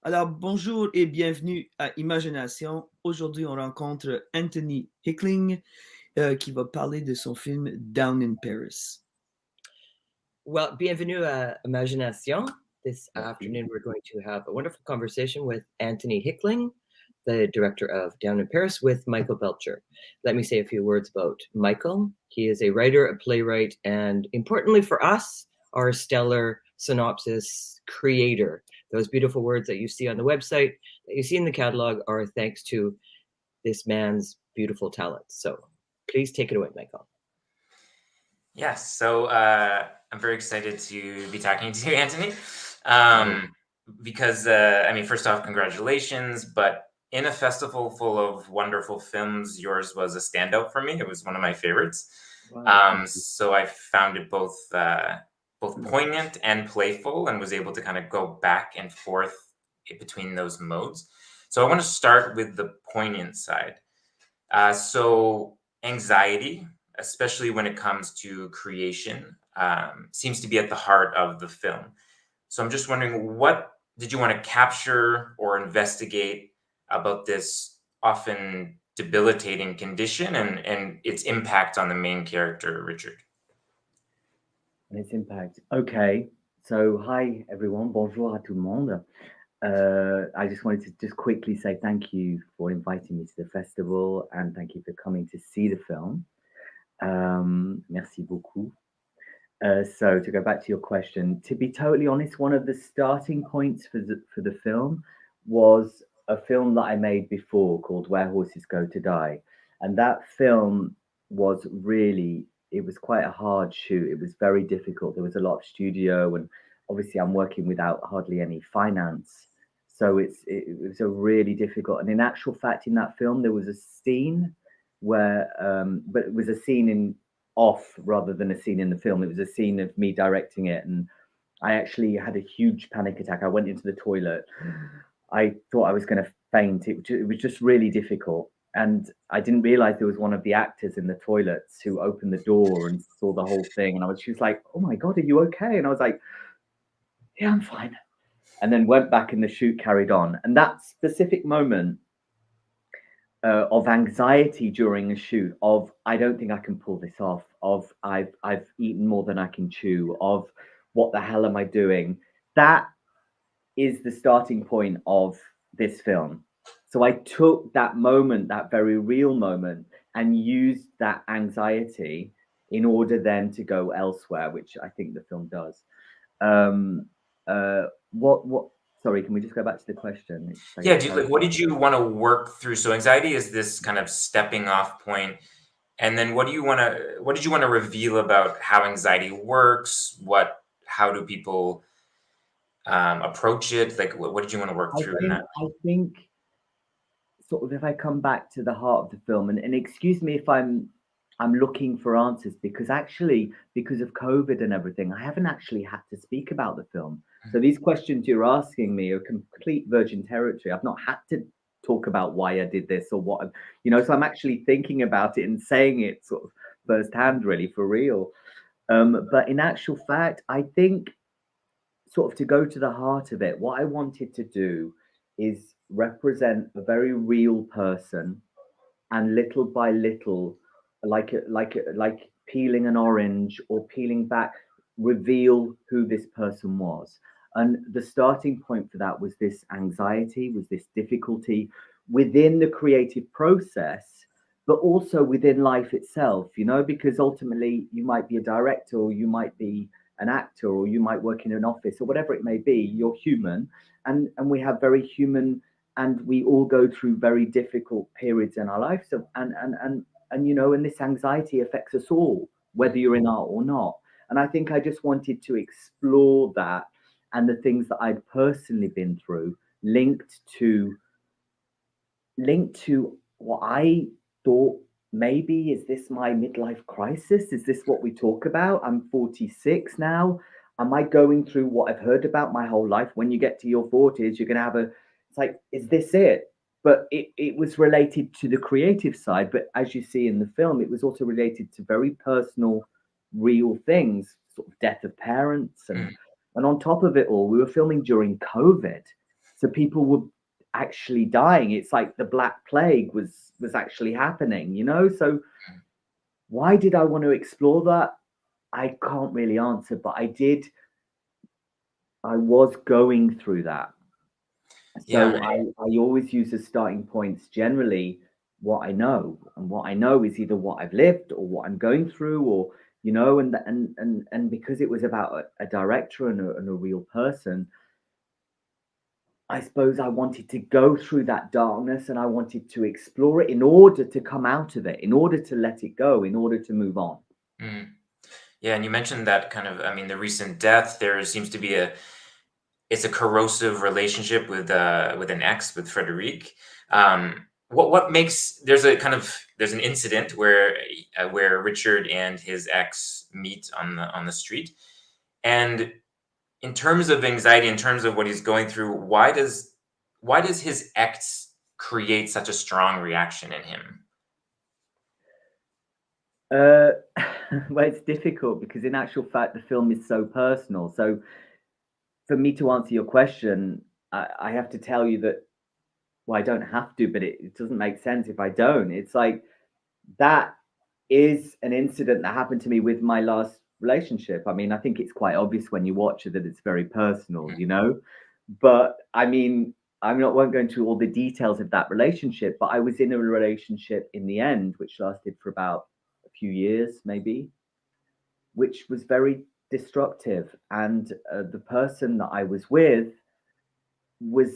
Alors, bonjour et bienvenue à Imagination. Aujourd'hui, on rencontre Antony Hickling qui va parler de son film Down in Paris. Well, bienvenue à Imagination. This Merci. afternoon, we're going to have a wonderful conversation with Antony Hickling, the director of Down in Paris, with Michael Belcher. Let me say a few words about Michael. He is a writer, a playwright, and importantly for us, our stellar synopsis creator. Those beautiful words that you see on the website, that you see in the catalog, are thanks to this man's beautiful talent. So please take it away, Michael. Yes, so I'm very excited to be talking to you, Antony, because, first off, congratulations, but in a festival full of wonderful films, yours was a standout for me. It was one of my favorites. Wow. So I found it both poignant and playful, and was able to kind of go back and forth between those modes. So I want to start with the poignant side. So anxiety, especially when it comes to creation, seems to be at the heart of the film. So I'm just wondering, what did you want to capture or investigate about this often debilitating condition and its impact on the main character, Richard? And its impact. Okay, so hi everyone, bonjour à tout le monde. I just wanted to just quickly say thank you for inviting me to the festival and thank you for coming to see the film. Merci beaucoup. So to go back to your question, to be totally honest, one of the starting points for the film was a film that I made before called Where Horses Go to Die. And that film was really, it was quite a hard shoot. It was very difficult. There was a lot of studio, and obviously I'm working without hardly any finance. So it was a really difficult. And in actual fact, in that film, there was a scene where, but it was a scene in off rather than a scene in the film. It was a scene of me directing it, and I actually had a huge panic attack. I went into the toilet. I thought I was going to faint. It was just really difficult. And I didn't realize there was one of the actors in the toilets who opened the door and saw the whole thing. And she was like, "Oh my God, are you okay?" And I was like, "Yeah, I'm fine." And then went back and the shoot carried on. And that specific moment of anxiety during a shoot, of I don't think I can pull this off, of I've eaten more than I can chew, of what the hell am I doing? That is the starting point of this film. So I took that moment, that very real moment, and used that anxiety in order then to go elsewhere, which I think the film does. What Sorry, can we just go back to the question? Yeah, what did you want to work through? So anxiety is this kind of stepping off point. And then what did you want to reveal about how anxiety works? How do people approach it? Like, what did you want to work through in that? I think sort of, if I come back to the heart of the film, and excuse me if I'm looking for answers, because actually, because of COVID and everything, I haven't actually had to speak about the film. So these questions you're asking me are complete virgin territory. I've not had to talk about why I did this or what, so I'm actually thinking about it and saying it sort of firsthand, really, for real. But in actual fact, I think, sort of to go to the heart of it, what I wanted to do is represent a very real person, and little by little, like peeling an orange or peeling back, reveal who this person was. And the starting point for that was this anxiety, was this difficulty within the creative process, but also within life itself, because ultimately you might be a director, or you might be an actor, or you might work in an office, or whatever it may be. You're human, and we have very human, and we all go through very difficult periods in our lives. So, and this anxiety affects us all, whether you're in art or not. And I think I just wanted to explore that, and the things that I'd personally been through, linked to what I thought, maybe, is this my midlife crisis? Is this what we talk about? I'm 46 now. Am I going through what I've heard about my whole life? When you get to your 40s, you're going to have it's like, is this it? But it was related to the creative side. But as you see in the film, it was also related to very personal, real things, sort of death of parents. And on top of it all, we were filming during COVID. So people were actually dying. It's like the Black Plague was actually happening, you know? So why did I want to explore that? I can't really answer, but I did. I was going through that. So Yeah. I always use as starting points generally what I know. And what I know is either what I've lived or what I'm going through, or, you know, and because it was about a director and a real person, I suppose I wanted to go through that darkness and I wanted to explore it in order to come out of it, in order to let it go, in order to move on. Mm. Yeah, and you mentioned that kind of, I mean, the recent death, there seems to be it's a corrosive relationship with an ex, with Frederic. What makes there's an incident where Richard and his ex meet on the street, and in terms of anxiety, in terms of what he's going through, why does his ex create such a strong reaction in him? Uh, well, it's difficult because in actual fact, the film is so personal. So for me to answer your question, I have to tell you that, well, I don't have to, but it doesn't make sense if I don't. It's like that is an incident that happened to me with my last relationship. I mean, I think it's quite obvious when you watch it that it's very personal, you know? But I mean, won't go into all the details of that relationship, but I was in a relationship in the end, which lasted for about a few years, maybe, which was very destructive. And the person that I was with was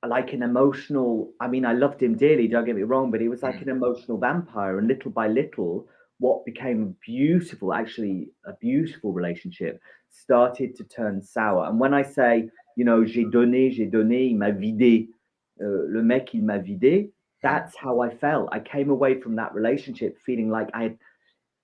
like an emotional, I mean, I loved him dearly, don't get me wrong, but he was like an emotional vampire. And little by little, what became beautiful, actually a beautiful relationship, started to turn sour. And when I say, you know, j'ai donné, il m'a vidé, le mec, il m'a vidé, that's how I felt. I came away from that relationship feeling like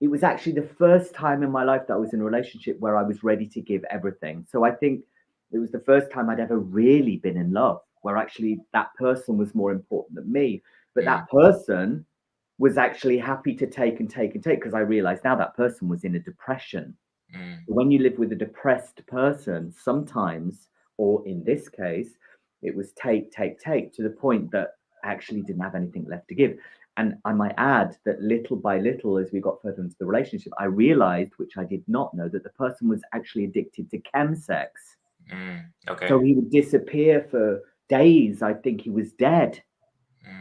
it was actually the first time in my life that I was in a relationship where I was ready to give everything. So I think it was the first time I'd ever really been in love, where actually that person was more important than me. But that person was actually happy to take and take and take, because I realized now that person was in a depression. When you live with a depressed person, sometimes, or in this case, it was take, take, take, to the point that I actually didn't have anything left to give. And I might add that little by little, as we got further into the relationship, I realized, which I did not know, that the person was actually addicted to chemsex. Okay. So he would disappear for days. I think he was dead.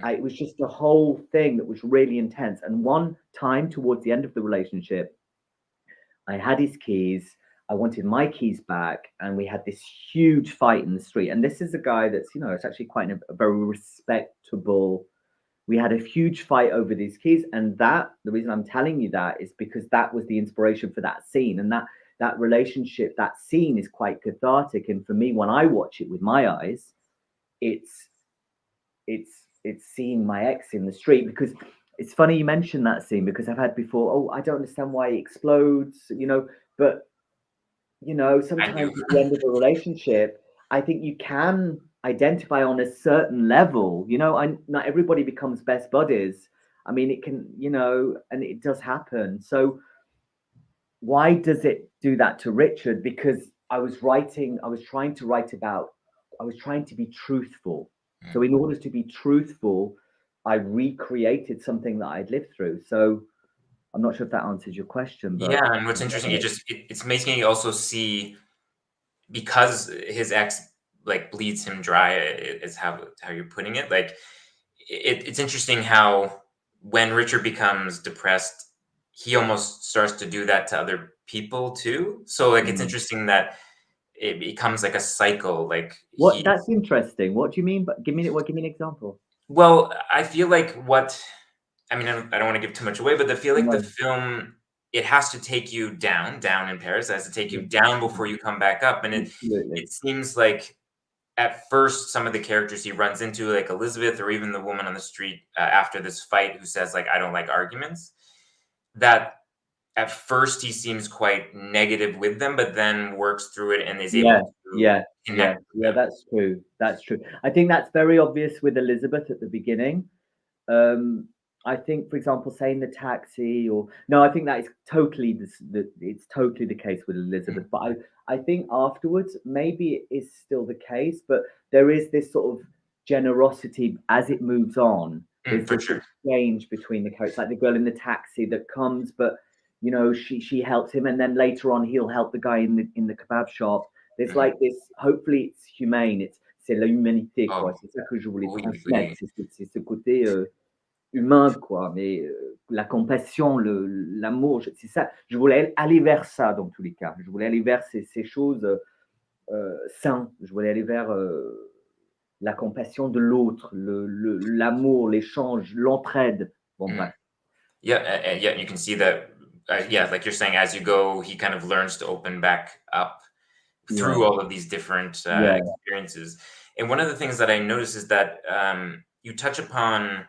It was just a whole thing that was really intense. And one time towards the end of the relationship, I had his keys. I wanted my keys back, and we had this huge fight in the street. And this is a guy that's, you know, it's actually quite a very respectable. We had a huge fight over these keys, and that the reason I'm telling you that is because that was the inspiration for that scene, and that relationship, that scene is quite cathartic. And for me, when I watch it with my eyes, it's seeing my ex in the street. Because it's funny you mentioned that scene, because I've had before, oh, I don't understand why he explodes, you know, but you know, sometimes at the end of a relationship, I think you can identify on a certain level, you know, not everybody becomes best buddies. I mean, it can, you know, and it does happen. So why does it do that to Richard? Because I was trying to be truthful. So in order to be truthful, I recreated something that I'd lived through. So I'm not sure if that answers your question, but Yeah, and what's interesting, it's making you also see, because his ex like bleeds him dry, is how you're putting it. Like it's interesting how when Richard becomes depressed, he almost starts to do that to other people too. So like it's interesting that it becomes like a cycle. Like that's interesting. What do you mean? But give me an example. Well, I feel like I mean, I don't want to give too much away, but I feel like the film, it has to take you down in Paris. It has to take you down before you come back up. And it seems like at first, some of the characters he runs into, like Elizabeth, or even the woman on the street after this fight who says, like, I don't like arguments, that at first he seems quite negative with them, but then works through it and is able to connect. Yeah, that's true. That's true. I think that's very obvious with Elizabeth at the beginning. I think, for example, saying the taxi, or no, I think that is totally it's totally the case with Elizabeth. But I think afterwards, maybe it is still the case, but there is this sort of generosity as it moves on. There's For this sure. exchange between the characters, like the girl in the taxi that comes, but you know, she helps him, and then later on he'll help the guy in the kebab shop. There's like this. Hopefully, it's humane. C'est la humanité, quoi. Oh, C'est ça que je voulais oui, transmettre. oui. C'est ce côté humain, quoi. Mais la compassion, l'amour, c'est ça. Je voulais aller vers ça dans tous les cas. Je voulais aller vers ces choses saines. Je voulais aller vers la compassion de l'autre, l'amour, l'échange, l'entraide. Bon, bref. Yeah, yeah, you can see that. Yeah, like you're saying, as you go, he kind of learns to open back up through all of these different experiences. And one of the things that I notice is that you touch upon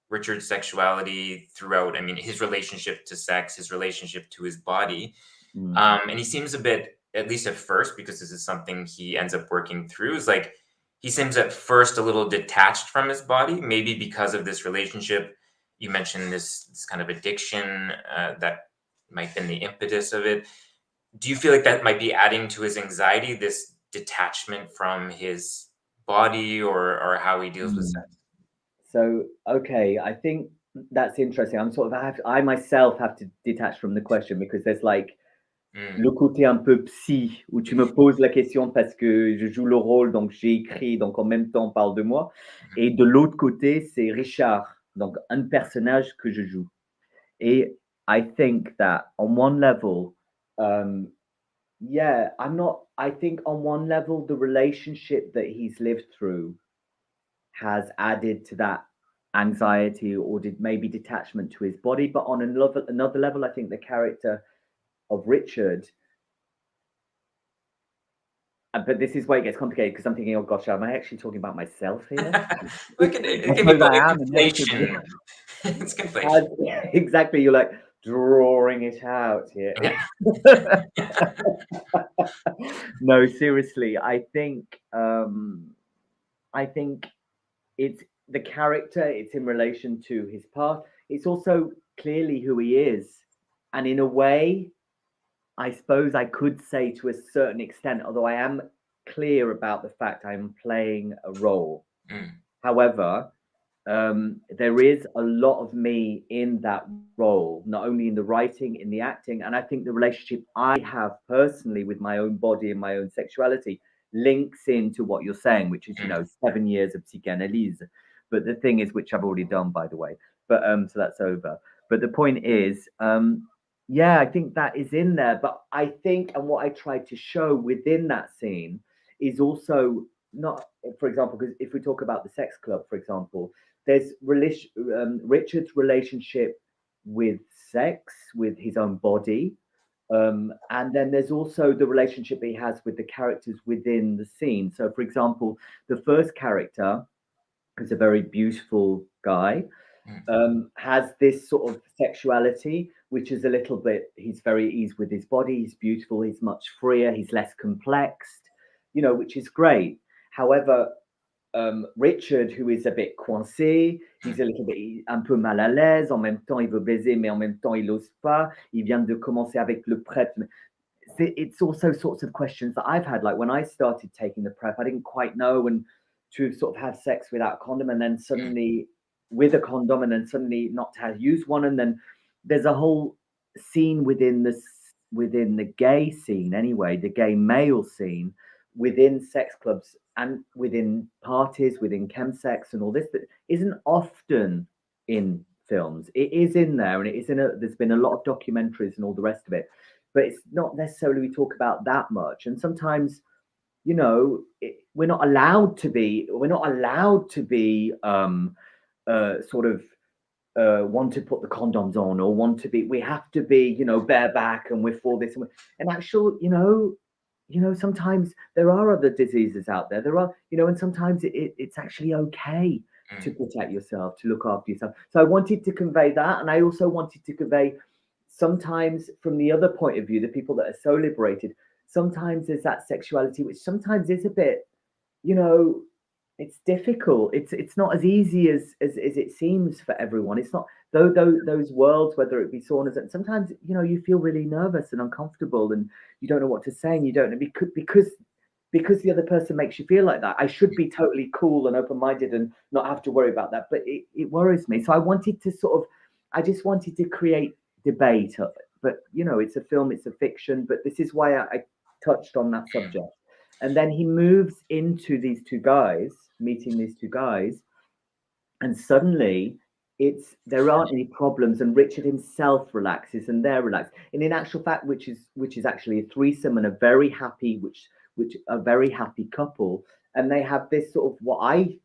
Richard's sexuality throughout. I mean, his relationship to sex, his relationship to his body. And he seems a bit, at least at first, because this is something he ends up working through, is like he seems at first a little detached from his body, maybe because of this relationship. You mentioned this kind of addiction that might have been the impetus of it. Do you feel like that might be adding to his anxiety, this detachment from his body or how he deals with sex? So, okay, I think that's interesting. I myself have to detach from the question because there's like le côté un peu psy où tu me poses la question parce que je joue le rôle, donc j'ai écrit, donc en même temps on parle de moi. Et de l'autre côté, c'est Richard, donc un personnage que je joue. Et I think that on one level, I think on one level, the relationship that he's lived through has added to that anxiety or maybe detachment to his body. But on another level, I think the character of Richard, but this is where it gets complicated because I'm thinking, oh gosh, am I actually talking about myself here? Look at it. It can be conflation. It's conflation. Exactly. You're like drawing it out here. No, seriously. I think it's the character. It's in relation to his past. It's also clearly who he is, and in a way, I suppose I could say to a certain extent, although I am clear about the fact I'm playing a role. However, there is a lot of me in that role, not only in the writing, in the acting, and I think the relationship I have personally with my own body and my own sexuality links into what you're saying, which is, 7 years of psychanalyse. But the thing is, which I've already done, by the way, but so that's over. But the point is, I think that is in there. But I think, and what I tried to show within that scene is also not, for example, because if we talk about the sex club, for example, there's Richard's relationship with sex, with his own body. And then there's also the relationship he has with the characters within the scene. So, for example, the first character, who's a very beautiful guy, has this sort of sexuality, which is a little bit, he's with his body, he's beautiful, he's much freer, he's less complexed, which is great. However, Richard, who is a bit coincé, he's a little bit un peu mal à l'aise, en même temps il veut baiser, mais en même temps il n'ose pas, il vient de commencer avec le prep. It's also sorts of questions that I've had, like when I started taking the prep, I didn't quite know when to sort of have sex without a condom, and then suddenly with a condom, and then suddenly not to have use one, and then there's a whole scene within the gay scene anyway, the gay male scene within sex clubs and within parties, within chemsex and all this that isn't often in films. It is in there, and it is there's been a lot of documentaries and all the rest of it, but it's not necessarily we talk about that much. And sometimes, we're not allowed to be sort of want to put the condoms on or we have to be, bareback and we're for this. And actually, sometimes there are other diseases out there. There are, and sometimes it's actually okay to protect yourself, to look after yourself. So I wanted to convey that. And I also wanted to convey sometimes from the other point of view, the people that are so liberated, sometimes there's that sexuality, which sometimes is a bit, it's difficult. It's not as easy as it seems for everyone. It's not those worlds, whether it be saunas, and sometimes you feel really nervous and uncomfortable, and you don't know what to say, and you don't know because the other person makes you feel like that. I should be totally cool and open-minded and not have to worry about that, but it worries me. So I just wanted to create debate. But it's a film, it's a fiction, but this is why I touched on that subject. And then he moves into meeting these two guys, and suddenly there aren't any problems, and Richard himself relaxes and they're relaxed. And in actual fact, which is actually a threesome and a very happy couple, and they have this sort of, what I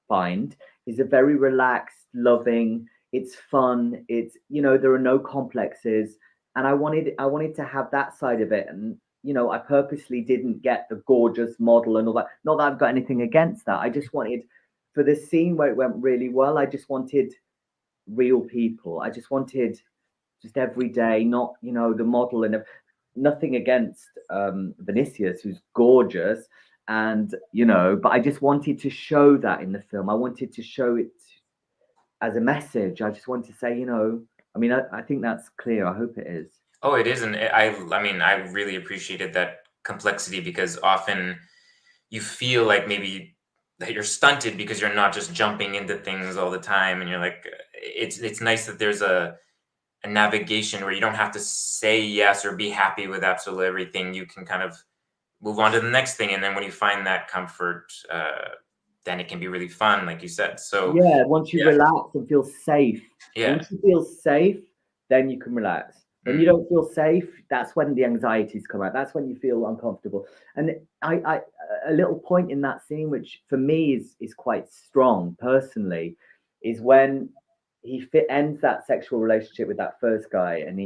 find is a very relaxed, loving, it's fun, it's there are no complexes, and I wanted to have that side of it. And I purposely didn't get the gorgeous model and all that. Not that I've got anything against that. I just wanted, for the scene where it went really well, I just wanted real people. I just wanted just everyday, not the model, and nothing against Vinicius, who's gorgeous, and but I just wanted to show that in the film. I wanted to show it as a message. I just wanted to say, I think that's clear. I hope it is. Oh, it is. And I really appreciated that complexity, because often you feel like maybe that you're stunted because you're not just jumping into things all the time. And you're like, it's nice that there's a navigation where you don't have to say yes or be happy with absolutely everything. You can kind of move on to the next thing. And then when you find that comfort, then it can be really fun, like you said. So yeah, once you relax and feel safe, once you feel safe, then you can relax. When you don't feel safe, that's when the anxieties come out. That's when you feel uncomfortable. And I a little point in that scene, which for me is quite strong personally, is when he ends that sexual relationship with that first guy, and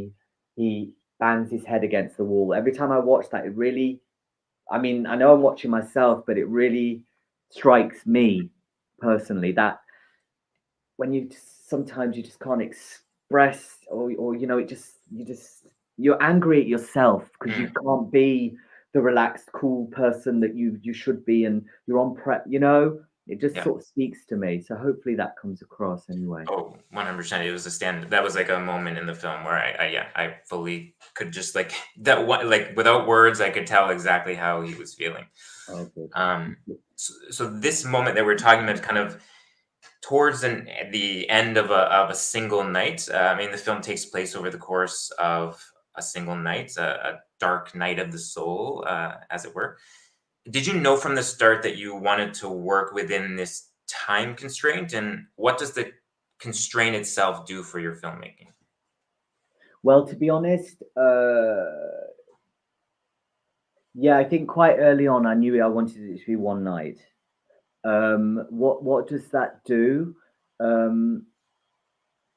he bangs his head against the wall. Every time I watch that, it really, I know I'm watching myself, but it really strikes me personally that when sometimes you just can't express, or you're angry at yourself because you can't be the relaxed, cool person that you should be, and you're on prep, it just sort of speaks to me. So hopefully that comes across anyway. Oh, 100%. It was that was like a moment in the film where I fully could just like that one, like without words, I could tell exactly how he was feeling. So this moment that we're talking about is kind of towards the end of a single night. The film takes place over the course of a single night, a dark night of the soul, as it were. Did you know from the start that you wanted to work within this time constraint, and what does the constraint itself do for your filmmaking? Well, to be honest, I think quite early on I knew I wanted it to be one night. What does that do?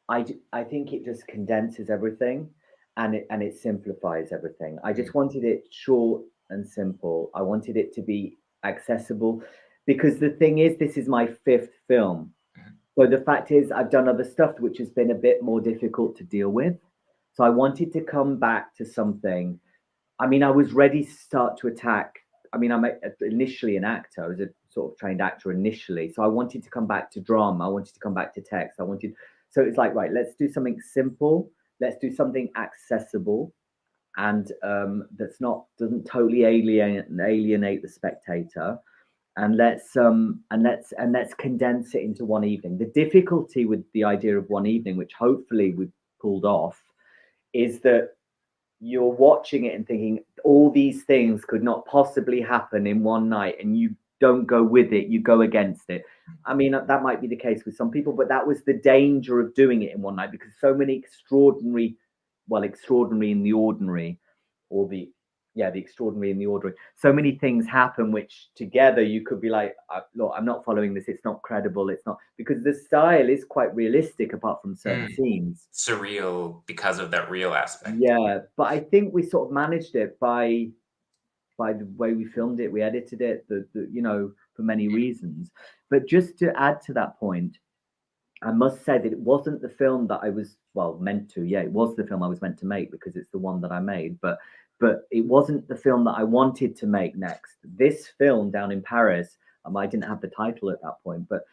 I think it just condenses everything, and it simplifies everything. I just wanted it short and simple. I wanted it to be accessible, because the thing is, this is my 5th film. So the fact is, I've done other stuff which has been a bit more difficult to deal with. So I wanted to come back to something. I was ready to start to attack. I'm initially an actor. I was a sort of trained actor initially. So I wanted to come back to drama. I wanted to come back to text. So it's like, right, let's do something simple. Let's do something accessible, and doesn't totally alienate the spectator. And let's condense it into one evening. The difficulty with the idea of one evening, which hopefully we've pulled off, is that you're watching it and thinking all these things could not possibly happen in one night, and you don't go with it, you go against it. That might be the case with some people, but that was the danger of doing it in one night, because so many extraordinary in the ordinary, or the extraordinary in the ordinary. So many things happen which together you could be like, look, I'm not following this. It's not credible. It's not, because the style is quite realistic apart from certain scenes. Surreal because of that real aspect. Yeah, but I think we sort of managed it by the way we filmed it. We edited it, for many reasons. But just to add to that point, I must say that it wasn't the film that I was meant to. Yeah, it was the film I was meant to make, because it's the one that I made. But it wasn't the film that I wanted to make next. This film, Down in Paris, I didn't have the title at that point, but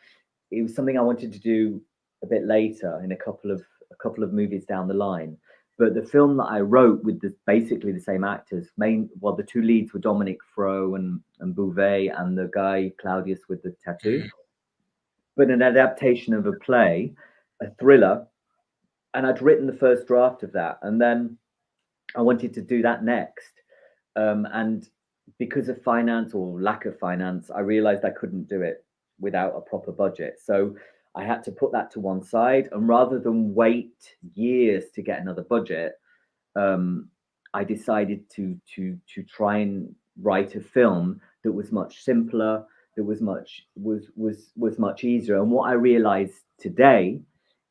it was something I wanted to do a bit later in a couple of movies down the line. But the film that I wrote with basically the same actors, the two leads were Dominic Fro and Bouvet, and the guy Claudius with the tattoo. But an adaptation of a play, a thriller, and I'd written the first draft of that, and then I wanted to do that next. And because of finance or lack of finance, I realized I couldn't do it without a proper budget. So I had to put that to one side, and rather than wait years to get another budget, I decided to try and write a film that was much simpler, that was much easier. And what I realized today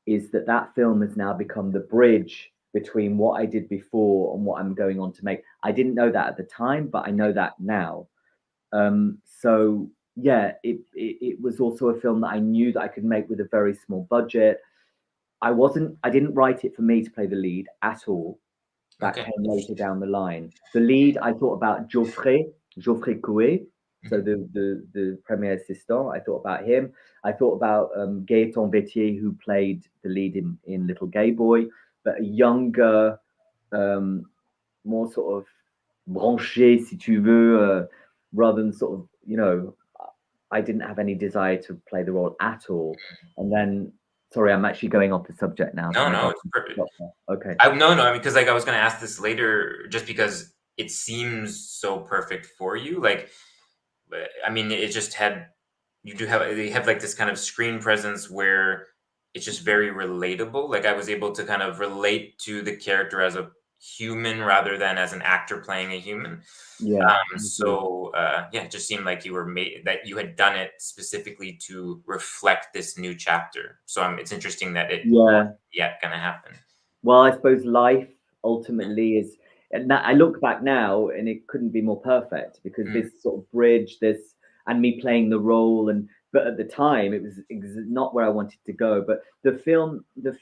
is that film has now become the bridge between what I did before and what I'm going on to make. I didn't know that at the time, but I know that now. So yeah, it was also a film that I knew that I could make with a very small budget. I didn't write it for me to play the lead at all. That came later down the line. The lead, I thought about Geoffrey Coué, so the premier assistant. I thought about him. I thought about Gaëtan Bétier, who played the lead in Little Gay Boy, but a younger, more sort of branché, si tu veux, rather than sort of, I didn't have any desire to play the role at all. And then, sorry, I'm actually going off the subject now. No, it's perfect. Okay. I mean, because like I was going to ask this later, just because it seems so perfect for you. Like, I mean, they have like this kind of screen presence where it's just very relatable. Like I was able to kind of relate to the character as a human rather than as an actor playing a human. Yeah. It just seemed like that you had done it specifically to reflect this new chapter. So it's interesting that it yet gonna happen. Well, I suppose life ultimately is, and I look back now and it couldn't be more perfect, because this sort of bridge, and me playing the role, but at the time it was not where I wanted to go. But the film, the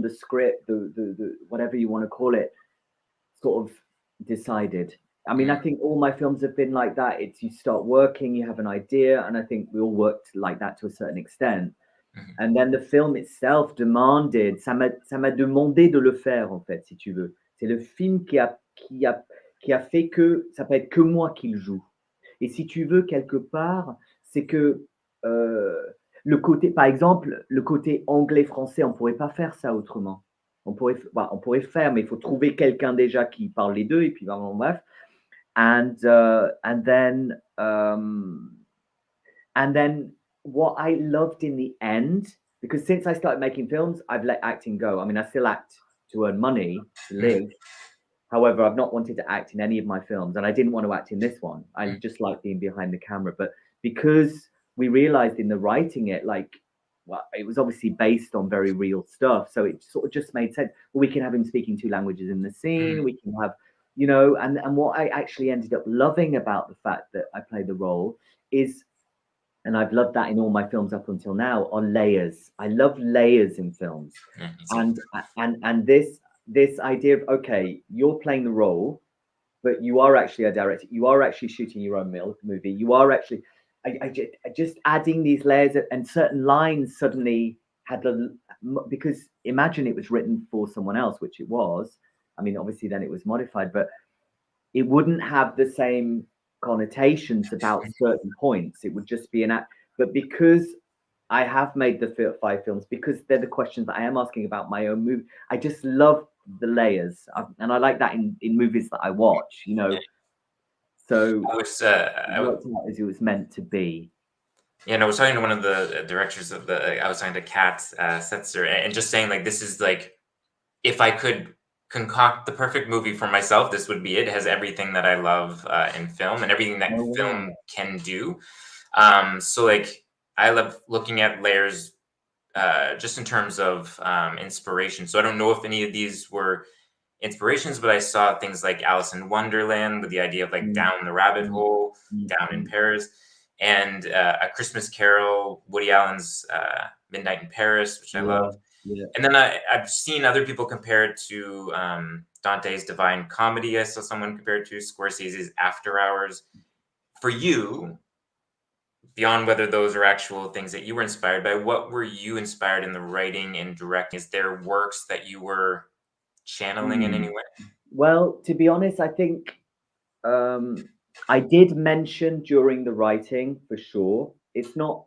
script, the whatever you want to call it, sort of decided. I mean, I think all my films have been like that. It's you start working, you have an idea, and I think we all worked like that to a certain extent. And then the film itself demanded, ça m'a demandé de le faire, en fait, si tu veux. C'est le film qui a fait que ça peut être que moi qui le joue. Et si tu veux, quelque part, c'est que le côté, par exemple, le côté anglais-français, on pourrait pas faire ça autrement. On pourrait faire, mais il faut trouver quelqu'un déjà qui parle les deux, et puis bref. And then what I loved in the end, because since I started making films, I've let acting go. I mean, I still act to earn money, to live. However, I've not wanted to act in any of my films, and I didn't want to act in this one. I just like being behind the camera. But because we realized in the writing it, it was obviously based on very real stuff. So it sort of just made sense. Well, we can have him speaking 2 languages in the scene. We can have, and what I actually ended up loving about the fact that I played the role is, and I've loved that in all my films up until now, are layers. I love layers in films. And this idea of, okay, you're playing the role, but you are actually a director. You are actually shooting your own movie. You are actually, I just adding these layers, and certain lines suddenly had because imagine it was written for someone else, which it was. I mean, obviously then it was modified, but it wouldn't have the same connotations about certain points. It would just be an act. But because I have made the 5 films, because they're the questions that I am asking about my own movie, I just love the layers, and I like that in movies that I watch, So I was as it was meant to be. Yeah, no, I was talking to one of the directors of I was talking to Kat Setzer, and just saying, like, this is like, if I could concoct the perfect movie for myself, this would be it. It has everything that I love in film, and everything that film can do. So like, I love looking at layers just in terms of inspiration. So I don't know if any of these were inspirations, but I saw things like Alice in Wonderland with the idea of like down the rabbit hole, down in Paris, and A Christmas Carol, Woody Allen's Midnight in Paris, which I love. Yeah. And then I've seen other people compare it to Dante's Divine Comedy. I saw someone compare it to Scorsese's After Hours. For you, beyond whether those are actual things that you were inspired by, what were you inspired in the writing and directing? Is there works that you were channeling in any way? Well, to be honest, I think I did mention during the writing, for sure. It's not,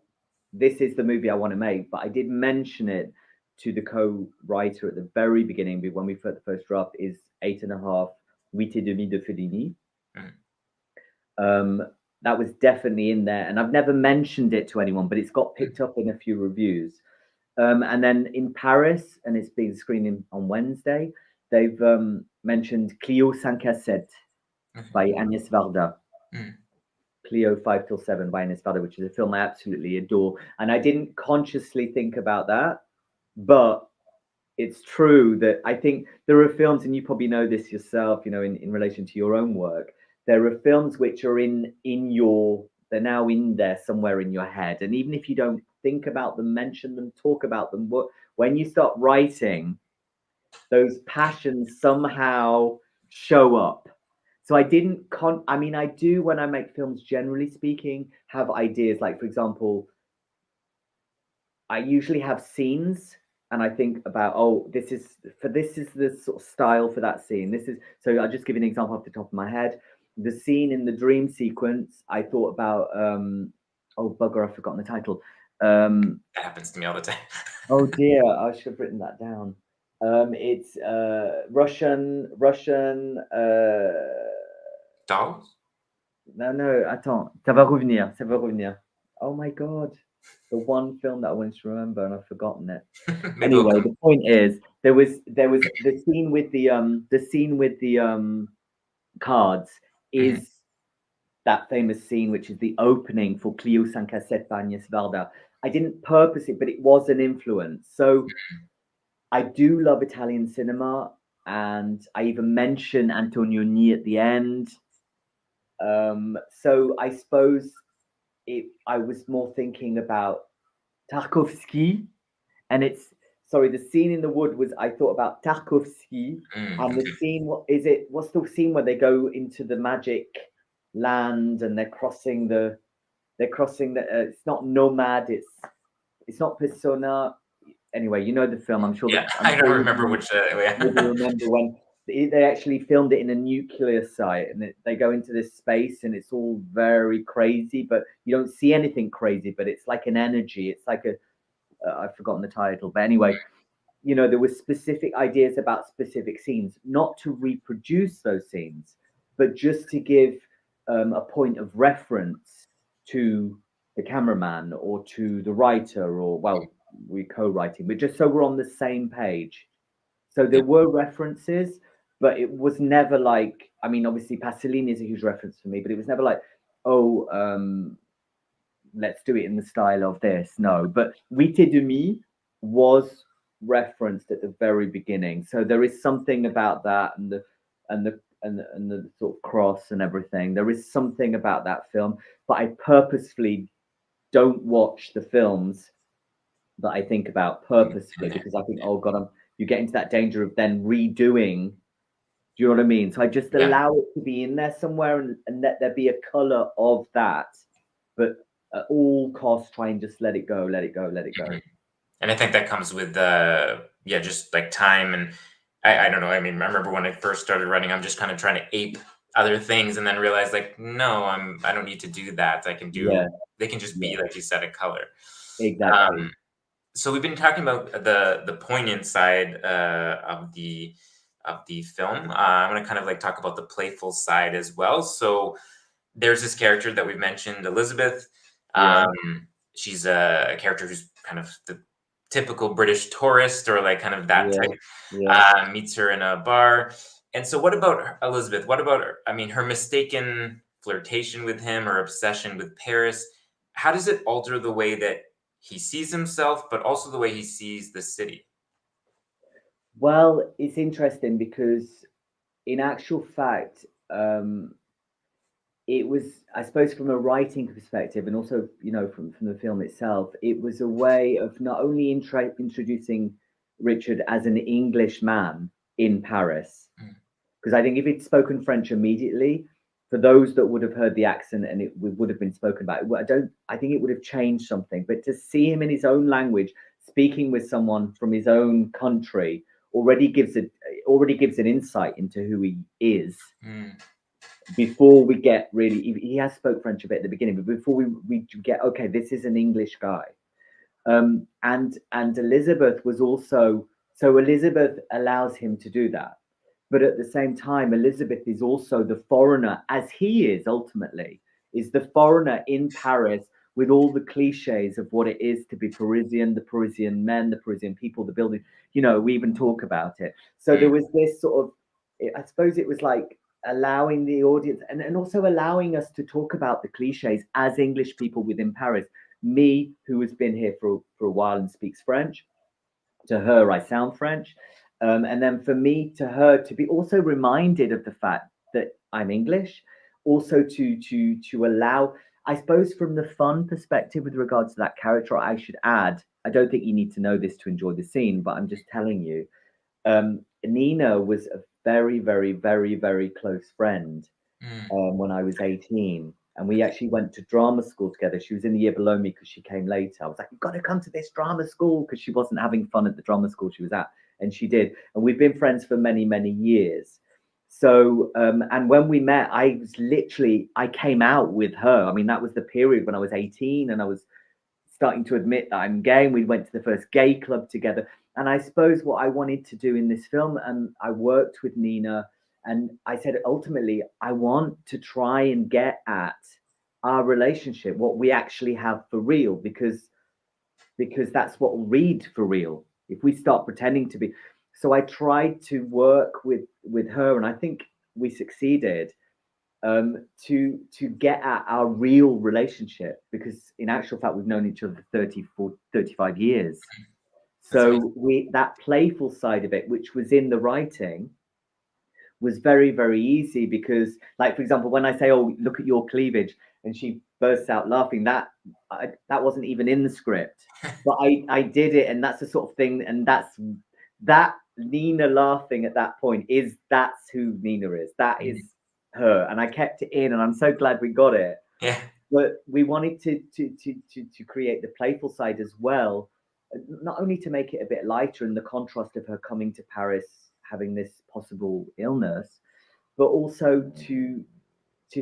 this is the movie I want to make, but I did mention it to the co-writer at the very beginning when we put the first draft, is 8.5 8 et demi de Fellini. That was definitely in there, and I've never mentioned it to anyone, but it's got picked up in a few reviews. And then in Paris, and it's being screened on Wednesday, they've mentioned Clio 5 à 7 by Agnès Varda. Clio 5 till 7 by Agnès Varda, which is a film I absolutely adore. And I didn't consciously think about that, but it's true that I think there are films, and you probably know this yourself, you know, in relation to your own work, there are films which are they're now in there somewhere in your head. And even if you don't think about them, mention them, talk about them, when you start writing, those passions somehow show up. So I didn't I do, when I make films, generally speaking, have ideas. Like, for example, I usually have scenes, and I think about, this is the sort of style for that scene. So I'll just give you an example off the top of my head. The scene in the dream sequence, I thought about, bugger, I've forgotten the title. That happens to me all the time. Oh dear, I should have written that down. It's Russian. Dolls? No, attends, ça va revenir. Oh my god, the one film that I wanted to remember and I've forgotten it. Anyway, the point is, there was the scene with the cards is that famous scene, which is the opening for Clio 5 à 7 by Agnès Varda. I didn't purpose it, but it was an influence. So I do love Italian cinema, and I even mention Antonioni at the end. So I suppose I was more thinking about Tarkovsky, and the scene in the wood I thought about Tarkovsky, and the scene, what's the scene where they go into the magic land and they're crossing the it's not Nomad, it's not Persona. Anyway, you know the film, I'm sure. Yeah, I don't remember which. Remember when they actually filmed it in a nuclear site, and they go into this space, and it's all very crazy, but you don't see anything crazy, but it's like an energy. It's like I've forgotten the title, but anyway, you know, there were specific ideas about specific scenes, not to reproduce those scenes, but just to give a point of reference to the cameraman or to the writer, or, well, we're co-writing, but just so we're on the same page. So there were references, but it was never like, I mean, obviously Pasolini is a huge reference for me, but it was never like, let's do it in the style of this. No, but 8 et demi was referenced at the very beginning. So there is something about that, and the sort of cross and everything. There is something about that film, but I purposefully don't watch the films that I think about purposefully, because I think, oh God, you get into that danger of then redoing. Do you know what I mean? So I just allow it to be in there somewhere, and let there be a color of that, but at all costs try and just let it go. And I think that comes with just like time. And I don't know, I mean, I remember when I first started writing, I'm just kind of trying to ape other things, and then realize, like, no, I don't need to do that. I can do they can just be, like you said, a color. Exactly. So we've been talking about the poignant side of the film. I'm going to kind of like talk about the playful side as well. So there's this character that we've mentioned, Elizabeth. She's a character who's kind of the typical British tourist, or like kind of that type. Meets her in a bar. And so what about Elizabeth? What about her mistaken flirtation with him, or obsession with Paris? How does it alter the way that he sees himself, but also the way he sees the city? Well, it's interesting because in actual fact, it was, I suppose, from a writing perspective, and also, you know, from the film itself, it was a way of not only introducing Richard as an English man in Paris, because I think if he'd spoken French immediately, for those that would have heard the accent and it would have been spoken about, I think it would have changed something. But to see him in his own language, speaking with someone from his own country, already gives an insight into who he is. Before we get really, he has spoke French a bit at the beginning, but before we get, okay, this is an English guy. And Elizabeth was also, so Elizabeth allows him to do that. But at the same time, Elizabeth is also the foreigner, as he is ultimately, is the foreigner in Paris with all the cliches of what it is to be Parisian, the Parisian men, the Parisian people, the building, you know, we even talk about it. So there was this sort of, I suppose it was like allowing the audience and also allowing us to talk about the cliches as English people within Paris. Me, who has been here for a while and speaks French, to her, I sound French. And then for me, to her, to be also reminded of the fact that I'm English, also to allow, I suppose, from the fun perspective with regards to that character, I should add, I don't think you need to know this to enjoy the scene, but I'm just telling you, Nina was a very, very, very, very close friend when I was 18. And we actually went to drama school together. She was in the year below me because she came later. I was like, you've got to come to this drama school, because she wasn't having fun at the drama school she was at. And she did. And we've been friends for many, many years. So, and when we met, I came out with her. I mean, that was the period when I was 18 and I was starting to admit that I'm gay. And we went to the first gay club together. And I suppose what I wanted to do in this film, and I worked with Nina, and I said, ultimately, I want to try and get at our relationship, what we actually have for real, because that's what will read for real if we start pretending to be. So I tried to work with her, and I think we succeeded, to get at our real relationship, because in actual fact, we've known each other for 35 years. So that playful side of it, which was in the writing, was very, very easy, because, like, for example, when I say, oh, look at your cleavage, and she bursts out laughing, that wasn't even in the script, but I did it. And that's the sort of thing. And that Nina laughing at that point that's who Nina is. That is her. And I kept it in, and I'm so glad we got it. Yeah. But we wanted to create the playful side as well, not only to make it a bit lighter in the contrast of her coming to Paris having this possible illness, but also to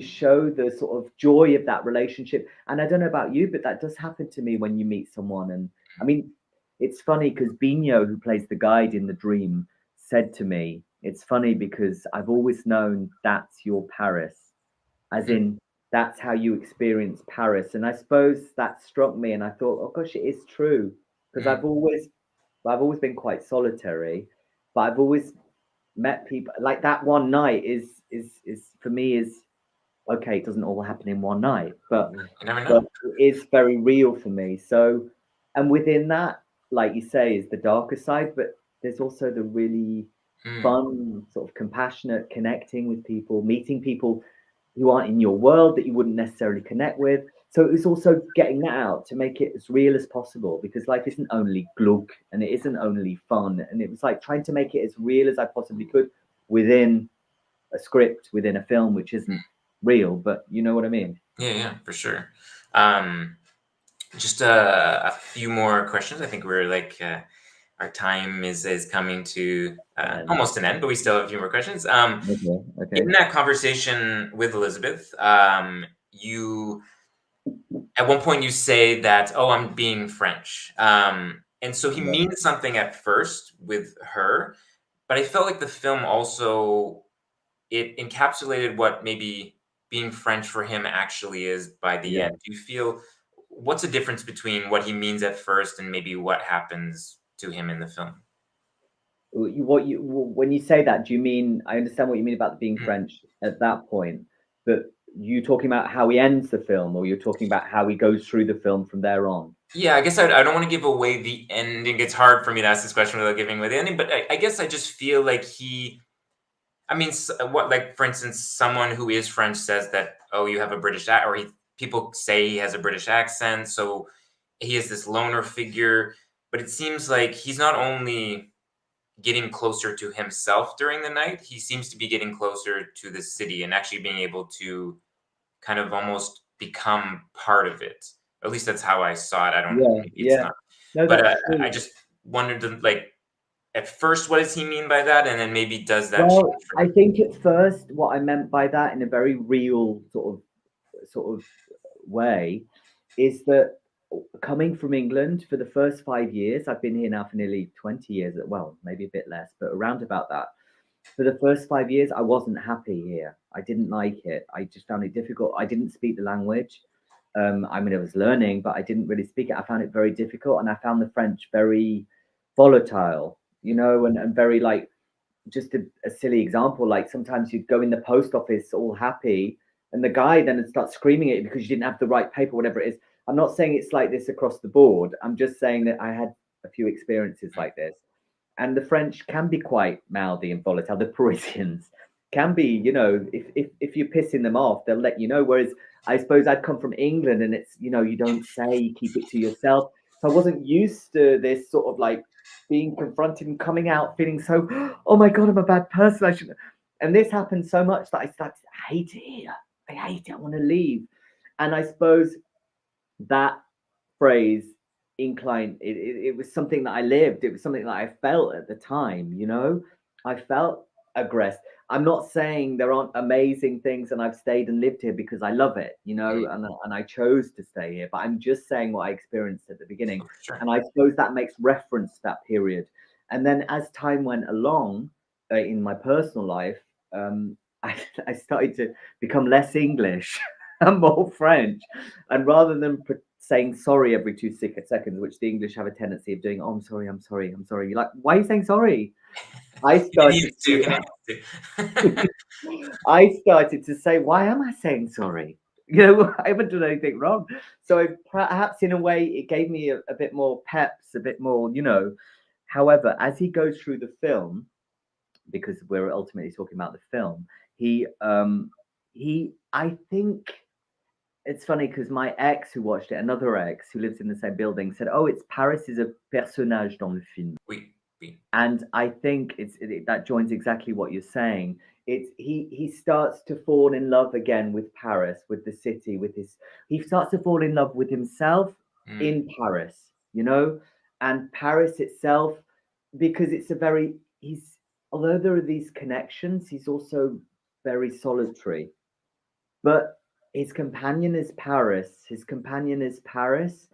show the sort of joy of that relationship. And I don't know about you, but that does happen to me when you meet someone. And I mean, it's funny because Bino, who plays the guide in The Dream, said to me, it's funny because I've always known that's your Paris, as in that's how you experience Paris. And I suppose that struck me, and I thought, oh gosh, it is true, because I've always been quite solitary, but I've always met people like that. One night is for me is okay. It doesn't all happen in one night, but it is very real for me. So, and within that, like you say, is the darker side, but there's also the really fun, sort of compassionate, connecting with people, meeting people who aren't in your world that you wouldn't necessarily connect with. So it was also getting that out to make it as real as possible, because life isn't only glug and it isn't only fun. And it was like trying to make it as real as I possibly could within a script, within a film, which isn't real, but you know what I mean? Yeah, for sure. Just a few more questions. I think we're like, our time is coming to almost an end, but we still have a few more questions. Okay. In that conversation with Elizabeth, you, at one point you say that, oh, I'm being French. And so he means something at first with her, but I felt like the film also, it encapsulated what maybe being French for him actually is by the end. Do you feel, what's the difference between what he means at first and maybe what happens to him in the film? When you say that, do you mean, I understand what you mean about being French at that point, but you talking about how he ends the film, or you're talking about how he goes through the film from there on? Yeah, I guess I don't want to give away the ending. It's hard for me to ask this question without giving away the ending, but I guess I just feel like like, for instance, someone who is French says that, oh, you have a British accent, or people say he has a British accent, so he is this loner figure. But it seems like he's not only getting closer to himself during the night. He seems to be getting closer to the city and actually being able to kind of almost become part of it. At least that's how I saw it. I don't, Yeah, maybe it's yeah. not. No, But that's I true. just wondered, like, at first, what does he mean by that? And then maybe does that Well, change for I him? think at first what I meant by that in a very real sort of way is that coming from England for the first 5 years, I've been here now for nearly 20 years, well, maybe a bit less, but around about that. For the first 5 years, I wasn't happy here. I didn't like it. I just found it difficult. I didn't speak the language. I mean, I was learning, but I didn't really speak it. I found it very difficult, and I found the French very volatile, and very like, just a silly example. Like sometimes you'd go in the post office all happy, and the guy then would start screaming at you because you didn't have the right paper, whatever it is. I'm not saying it's like this across the board. I'm just saying that I had a few experiences like this. And the French can be quite mouthy and volatile. The Parisians can be, if you're pissing them off, they'll let you know. Whereas I suppose I'd come from England, and it's, you don't say, you keep it to yourself. So I wasn't used to this sort of like being confronted and coming out feeling so, oh my God, I'm a bad person. I shouldn't. And this happened so much that I started, I hate it here. I hate it. I want to leave. And I suppose that phrase incline, it was something that I lived. It was something that I felt at the time. I felt aggressed. I'm not saying there aren't amazing things and I've stayed and lived here because I love it, and I chose to stay here, but I'm just saying what I experienced at the beginning. Oh, sure. And I suppose that makes reference to that period. And then as time went along, in my personal life, I started to become less English and more French. And rather than saying sorry every 2 seconds, which the English have a tendency of doing, oh, I'm sorry, I'm sorry, I'm sorry. You're like, why are you saying sorry? I started to, I started to say, why am I saying sorry? I haven't done anything wrong. So perhaps in a way, it gave me a bit more peps, a bit more, However, as he goes through the film, because we're ultimately talking about the film, I think it's funny because my ex who watched it, another ex who lives in the same building, said, "Oh, it's Paris is a personnage dans le film." Oui, oui. And I think that joins exactly what you're saying. It's he starts to fall in love again with Paris, with the city, with his. He starts to fall in love with himself in Paris, and Paris itself, because it's although there are these connections, he's also very solitary. But his companion is Paris. His companion is Paris.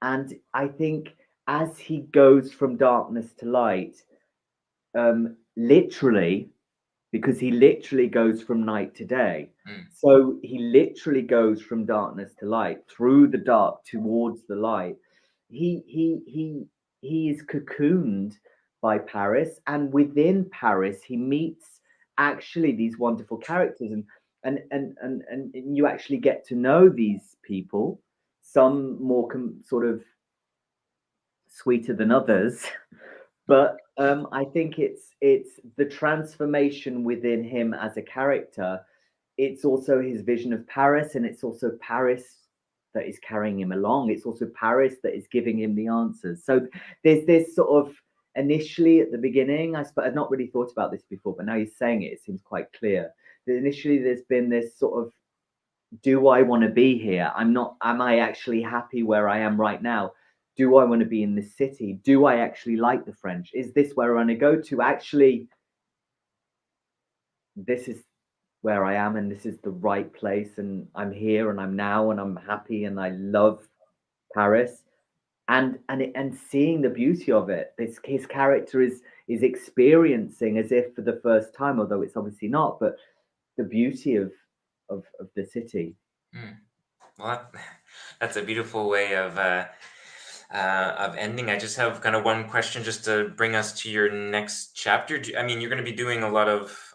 And I think as he goes from darkness to light, literally, because he literally goes from night to day. So he literally goes from darkness to light, through the dark towards the light. He is cocooned by Paris, and within Paris, he meets actually these wonderful characters, and you actually get to know these people. Some more sort of sweeter than others. But I think it's the transformation within him as a character. It's also his vision of Paris, and it's also Paris that is carrying him along. It's also Paris that is giving him the answers. So there's this sort of initially at the beginning, I've not really thought about this before, but now you're saying it, it seems quite clear. That initially there's been this sort of, do I want to be here? Am I actually happy where I am right now? Do I want to be in this city? Do I actually like the French? Is this where I want to go to? Actually, this is where I am, and this is the right place, and I'm here, and I'm now, and I'm happy, and I love Paris, and seeing the beauty of it. His character is experiencing as if for the first time, although it's obviously not, but the beauty of the city. Well, that's a beautiful way of ending. I just have kind of one question just to bring us to your next chapter. I mean, you're going to be doing a lot of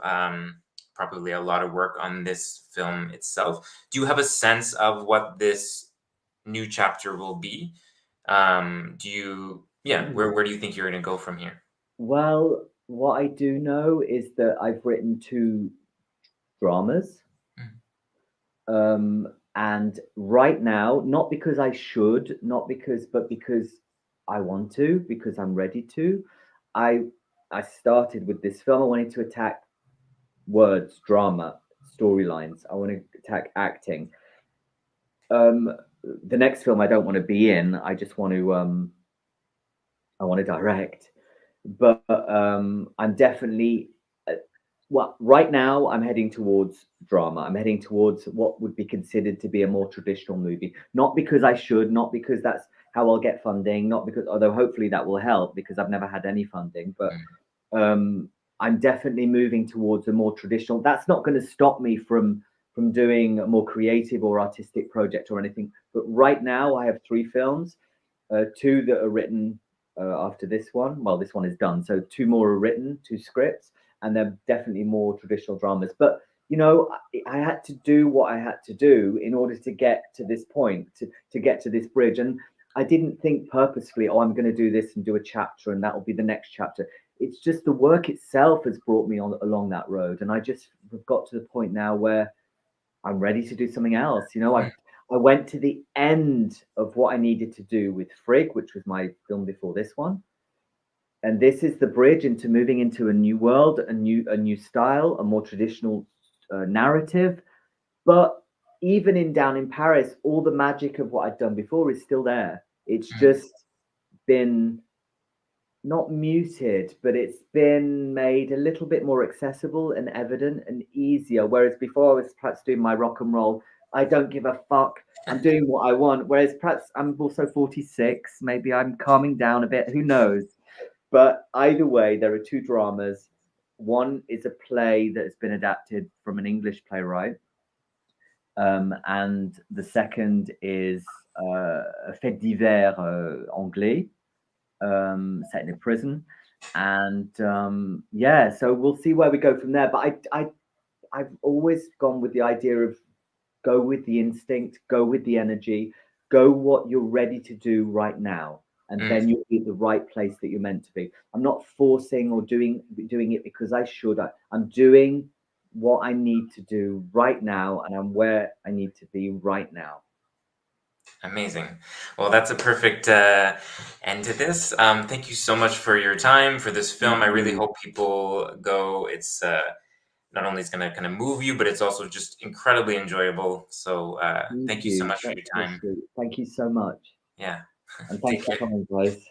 probably a lot of work on this film itself. Do you have a sense of what this new chapter will be? Where do you think you're going to go from here? Well, what I do know is that I've written 2 dramas. And right now, not because I should, but because I want to, because I'm ready to, I I started with this film. I wanted to attack words, drama, storylines. I want to attack acting. The next film I don't want to be in. I just want to I want to direct. But I'm definitely well, right now I'm heading towards drama. I'm heading towards what would be considered to be a more traditional movie. Not because I should, not because that's how I'll get funding, not because, although hopefully that will help because I've never had any funding, but I'm definitely moving towards a more traditional. That's not going to stop me from doing a more creative or artistic project or anything. But right now I have 3 films, 2 that are written after this one. Well, this one is done. So 2 more are written, 2 scripts, and they're definitely more traditional dramas. But, you know, I had to do what I had to do in order to get to this point, to get to this bridge. And I didn't think purposefully, oh, I'm going to do this and do a chapter and that will be the next chapter. It's just the work itself has brought me on along that road. And I just have got to the point now where I'm ready to do something else. You know, I went to the end of what I needed to do with Frigg, which was my film before this one. And this is the bridge into moving into a new world, a new style, a more traditional narrative. But even in Down in Paris, all the magic of what I'd done before is still there. It's just been not muted, but it's been made a little bit more accessible and evident and easier. Whereas before I was perhaps doing my rock and roll, I don't give a fuck, I'm doing what I want. Whereas perhaps I'm also 46, maybe I'm calming down a bit, who knows? But either way, there are 2 dramas. One is a play that's been adapted from an English playwright. And the second is a fait divers anglais, set in a prison. And yeah, so we'll see where we go from there. But I've always gone with the idea of go with the instinct, go with the energy, go what you're ready to do right now. And then you'll be at the right place that you're meant to be. I'm not forcing or doing it because I should. I'm doing what I need to do right now, and I'm where I need to be right now. Amazing. Well, that's a perfect end to this. Thank you so much for your time for this film. I really hope people go. It's not only is going to kind of move you, but it's also just incredibly enjoyable. So thank you so much for your time. Thank you so much. Yeah. And thanks for coming, guys.